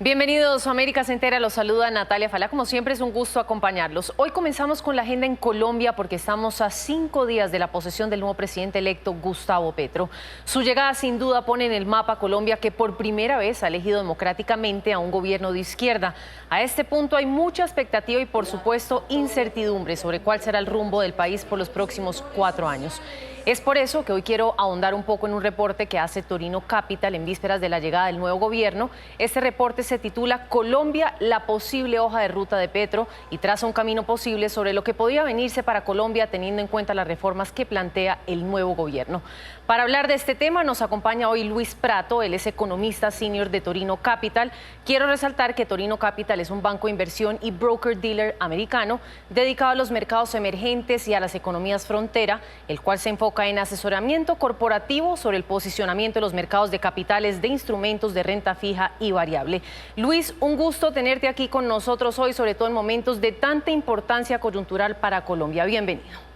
Bienvenidos a América Centera, los saluda Natalia Falá. Como siempre es un gusto acompañarlos. Hoy comenzamos con la agenda en Colombia porque estamos a 5 días de la posesión del nuevo presidente electo Gustavo Petro. Su llegada sin duda pone en el mapa a Colombia, que por primera vez ha elegido democráticamente a un gobierno de izquierda. A este punto hay mucha expectativa y por supuesto incertidumbre sobre cuál será el rumbo del país por los próximos 4 años. Es por eso que hoy quiero ahondar un poco en un reporte que hace Torino Capital en vísperas de la llegada del nuevo gobierno. Este reporte se titula Colombia, la posible hoja de ruta de Petro, y traza un camino posible sobre lo que podría venirse para Colombia teniendo en cuenta las reformas que plantea el nuevo gobierno. Para hablar de este tema nos acompaña hoy Luis Prato, él es economista senior de Torino Capital. Quiero resaltar que Torino Capital es un banco de inversión y broker-dealer americano dedicado a los mercados emergentes y a las economías frontera, el cual se enfoca en asesoramiento corporativo sobre el posicionamiento de los mercados de capitales de instrumentos de renta fija y variable. Luis, un gusto tenerte aquí con nosotros hoy, sobre todo en momentos de tanta importancia coyuntural para Colombia. Bienvenido.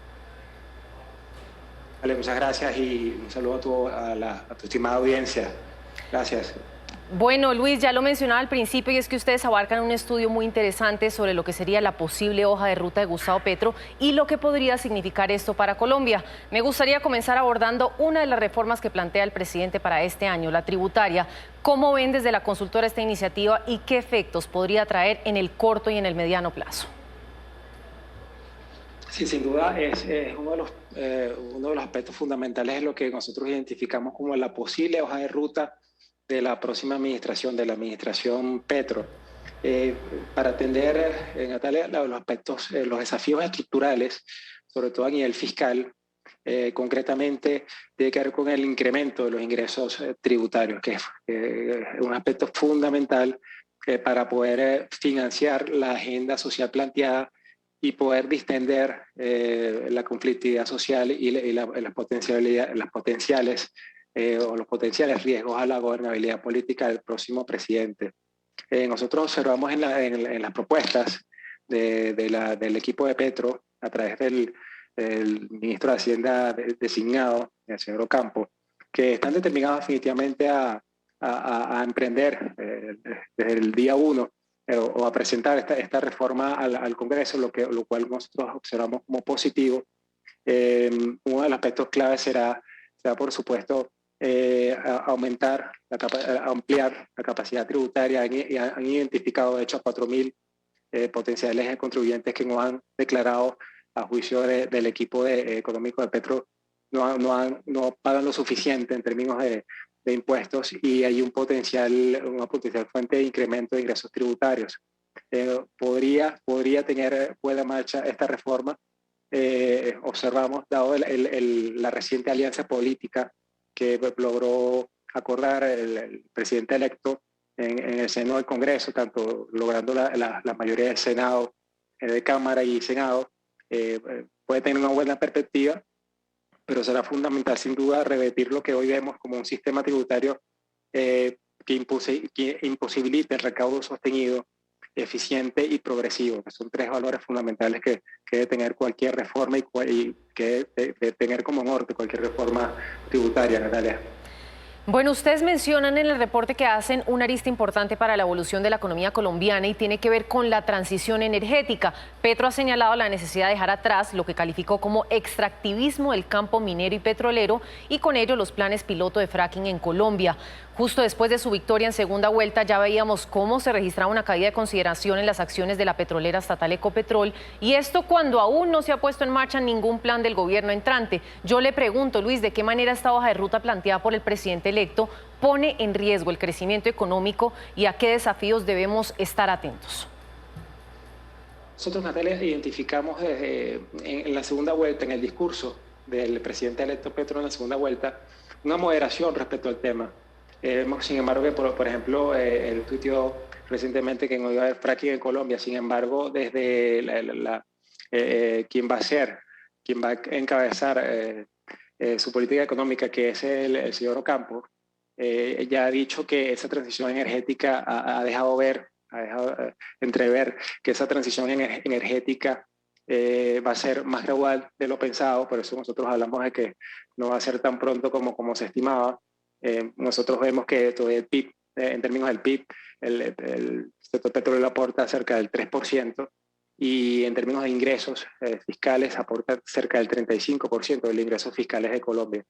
Vale, muchas gracias y un saludo a tu estimada audiencia. Gracias. Bueno, Luis, ya lo mencionaba al principio y es que ustedes abarcan un estudio muy interesante sobre lo que sería la posible hoja de ruta de Gustavo Petro y lo que podría significar esto para Colombia. Me gustaría comenzar abordando una de las reformas que plantea el presidente para este año, la tributaria. ¿Cómo ven desde la consultora esta iniciativa y qué efectos podría traer en el corto y en el mediano plazo? Sí, sin duda es uno de los aspectos fundamentales de lo que nosotros identificamos como la posible hoja de ruta de la próxima administración, de la administración Petro. Para atender, Natalia, los aspectos, los desafíos estructurales, sobre todo a nivel fiscal, concretamente tiene que ver con el incremento de los ingresos tributarios, que es un aspecto fundamental para poder financiar la agenda social planteada y poder distender la conflictividad social y las potenciales o los potenciales riesgos a la gobernabilidad política del próximo presidente. Nosotros observamos en las propuestas del equipo de Petro, a través del ministro de Hacienda designado, el señor Ocampo, que están determinados definitivamente a emprender desde el día uno o a presentar esta reforma al Congreso, lo cual nosotros observamos como positivo. Uno de los aspectos claves será por supuesto, ampliar la capacidad tributaria. Han identificado, de hecho, a 4.000 potenciales contribuyentes que no han declarado, a juicio del equipo económico de Petro, no pagan lo suficiente en términos de impuestos, y hay una potencial fuente de incremento de ingresos tributarios. Podría tener buena marcha esta reforma. Observamos, dado la reciente alianza política que logró acordar el presidente electo en el seno del Congreso, tanto logrando la mayoría del Senado, de Cámara y Senado, puede tener una buena perspectiva, pero será fundamental sin duda revertir lo que hoy vemos como un sistema tributario que imposibilita el recaudo sostenido, eficiente y progresivo, que son tres valores fundamentales que debe tener cualquier reforma y que debe tener como norte cualquier reforma tributaria, Natalia. Bueno, ustedes mencionan en el reporte que hacen una arista importante para la evolución de la economía colombiana y tiene que ver con la transición energética. Petro ha señalado la necesidad de dejar atrás lo que calificó como extractivismo del campo minero y petrolero y con ello los planes piloto de fracking en Colombia. Justo después de su victoria en segunda vuelta ya veíamos cómo se registraba una caída de consideración en las acciones de la petrolera estatal Ecopetrol, y esto cuando aún no se ha puesto en marcha ningún plan del gobierno entrante. Yo le pregunto, Luis, ¿de qué manera esta hoja de ruta planteada por el presidente electo pone en riesgo el crecimiento económico y a qué desafíos debemos estar atentos? Nosotros, Natalia, identificamos en la segunda vuelta, en el discurso del presidente electo Petro en la segunda vuelta, una moderación respecto al tema. Sin embargo, que por ejemplo, él tuiteó recientemente que no iba a haber fracking en Colombia. Sin embargo, desde quien va a encabezar su política económica, que es el señor Ocampo, ya ha dicho que esa transición energética ha dejado entrever que esa transición energética va a ser más gradual de lo pensado. Por eso nosotros hablamos de que no va a ser tan pronto como se estimaba. Nosotros vemos que todavía el PIB en términos del PIB, el sector petrolero aporta cerca del 3%, y en términos de ingresos fiscales aporta cerca del 35% de los ingresos fiscales de Colombia.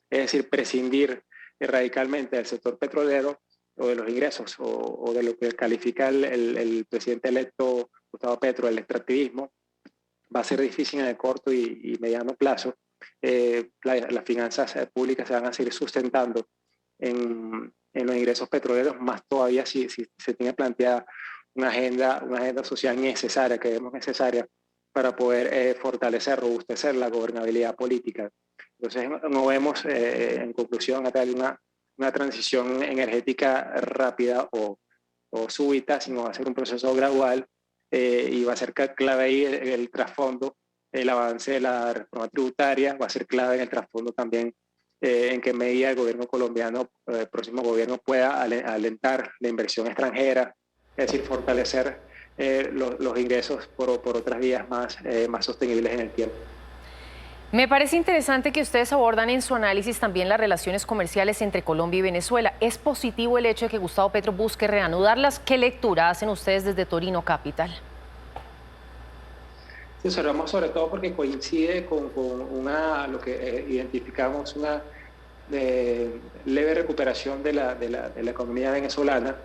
Es decir, prescindir radicalmente del sector petrolero o de los ingresos o de lo que califica el presidente electo Gustavo Petro, el extractivismo, va a ser difícil en el corto y mediano plazo. Las finanzas públicas se van a seguir sustentando en los ingresos petroleros, más todavía si se tiene planteada una agenda social necesaria, que vemos necesaria, para poder fortalecer, robustecer la gobernabilidad política. Entonces no vemos, en conclusión, Natalia, una transición energética rápida o súbita, sino va a ser un proceso gradual, y va a ser clave ahí el trasfondo, el avance de la reforma tributaria, va a ser clave en el trasfondo también en qué medida el gobierno colombiano, el próximo gobierno, pueda alentar la inversión extranjera, es decir, fortalecer los ingresos por otras vías más sostenibles en el tiempo. Me parece interesante que ustedes abordan en su análisis también las relaciones comerciales entre Colombia y Venezuela. ¿Es positivo el hecho de que Gustavo Petro busque reanudarlas? ¿Qué lectura hacen ustedes desde Torino Capital? Sí, observamos sobre todo porque coincide con lo que identificamos una leve recuperación de la economía venezolana.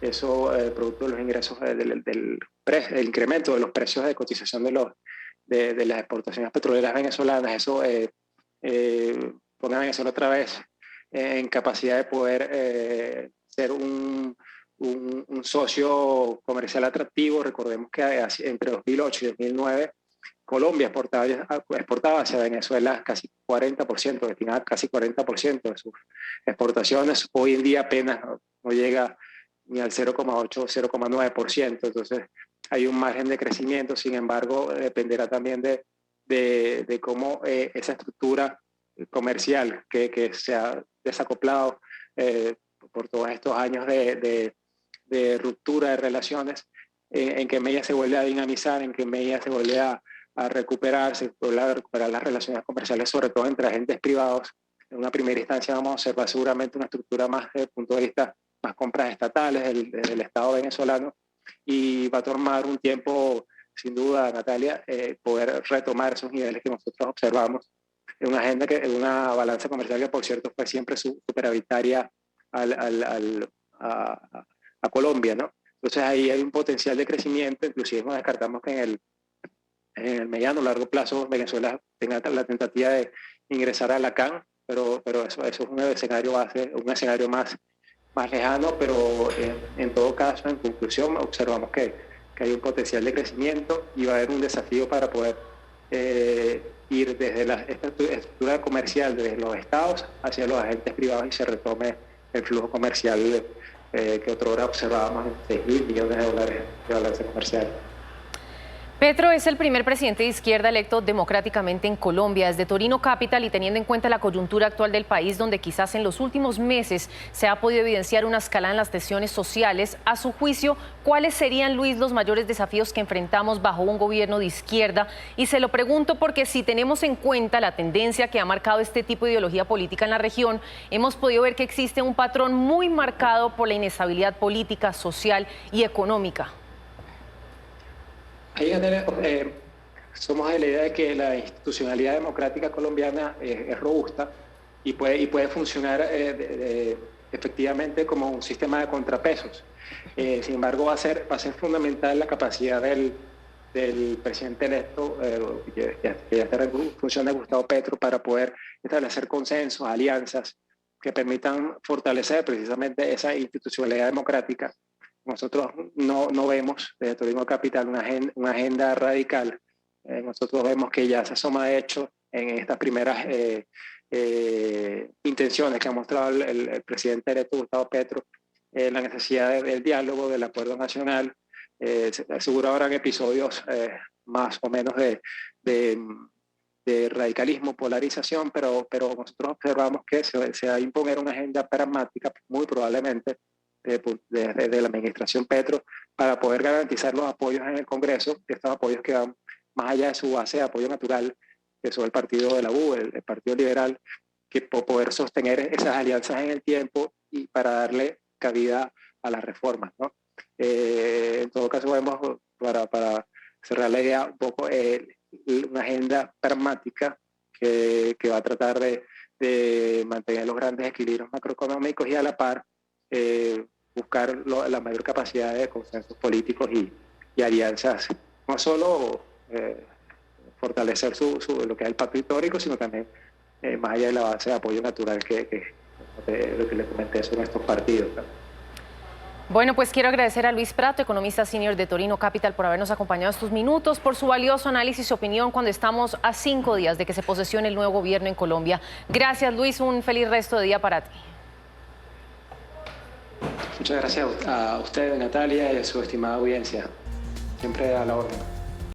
Eso, producto de los ingresos del incremento de los precios de cotización de las exportaciones petroleras venezolanas. Eso pone a Venezuela otra vez en capacidad de poder ser un socio comercial atractivo. Recordemos que entre 2008 y 2009 Colombia exportaba hacia Venezuela casi 40%, destinaba casi 40% de sus exportaciones. Hoy en día apenas no llega ni al 0,8 o 0,9%. Entonces hay un margen de crecimiento. Sin embargo, dependerá también de cómo esa estructura comercial que se ha desacoplado por todos estos años de ruptura de relaciones, en qué medida se vuelve a dinamizar, en qué medida se vuelve a recuperar las relaciones comerciales, sobre todo entre agentes privados. En una primera instancia vamos a observar seguramente una estructura más desde el punto de vista más compras estatales del Estado venezolano, y va a tomar un tiempo, sin duda, Natalia, poder retomar esos niveles que nosotros observamos en una balanza comercial que, por cierto, fue siempre superavitaria a Colombia, ¿no? Entonces ahí hay un potencial de crecimiento. Inclusive no descartamos que en el mediano o largo plazo Venezuela tenga la tentativa de ingresar a la CAN, pero eso es un escenario más lejano. Pero en todo caso, en conclusión, observamos que hay un potencial de crecimiento y va a haber un desafío para poder ir desde la estructura comercial, desde los estados hacia los agentes privados, y se retome el flujo comercial que otrora observábamos en 6.000 millones de dólares de balance comercial. Petro es el primer presidente de izquierda electo democráticamente en Colombia. Desde Torino Capital, y teniendo en cuenta la coyuntura actual del país, donde quizás en los últimos meses se ha podido evidenciar una escalada en las tensiones sociales, a su juicio, ¿cuáles serían, Luis, los mayores desafíos que enfrentamos bajo un gobierno de izquierda? Y se lo pregunto porque, si tenemos en cuenta la tendencia que ha marcado este tipo de ideología política en la región, hemos podido ver que existe un patrón muy marcado por la inestabilidad política, social y económica. Ahí, somos de la idea de que la institucionalidad democrática colombiana es robusta y puede funcionar efectivamente como un sistema de contrapesos. Sin embargo, va a ser fundamental la capacidad del presidente electo, que ya está en función de Gustavo Petro, para poder establecer consensos, alianzas que permitan fortalecer precisamente esa institucionalidad democrática. Nosotros no vemos desde Torino Capital una agenda radical. Nosotros vemos que ya se asoma, de hecho, en estas primeras intenciones que ha mostrado el presidente electo Gustavo Petro, la necesidad del diálogo, del acuerdo nacional. Seguro habrán episodios más o menos de radicalismo, polarización, pero nosotros observamos que se va a imponer una agenda pragmática, muy probablemente, de la administración Petro, para poder garantizar los apoyos en el Congreso, estos apoyos que van más allá de su base de apoyo natural, que son el partido de la U, el Partido Liberal, que poder sostener esas alianzas en el tiempo, y para darle cabida a las reformas, ¿no? En todo caso, vemos, para cerrar la idea, un poco una agenda pragmática que va a tratar de mantener los grandes equilibrios macroeconómicos y a la par buscar la mayor capacidad de consensos políticos y alianzas, no solo fortalecer lo que es el pacto histórico, sino también más allá de la base de apoyo natural lo que les comenté sobre estos partidos, ¿no? Bueno, pues quiero agradecer a Luis Prato, economista senior de Torino Capital, por habernos acompañado estos minutos, por su valioso análisis y opinión cuando estamos a 5 días de que se posesione el nuevo gobierno en Colombia. Gracias, Luis, un feliz resto de día para ti. Muchas gracias a usted, Natalia, y a su estimada audiencia. Siempre a la orden.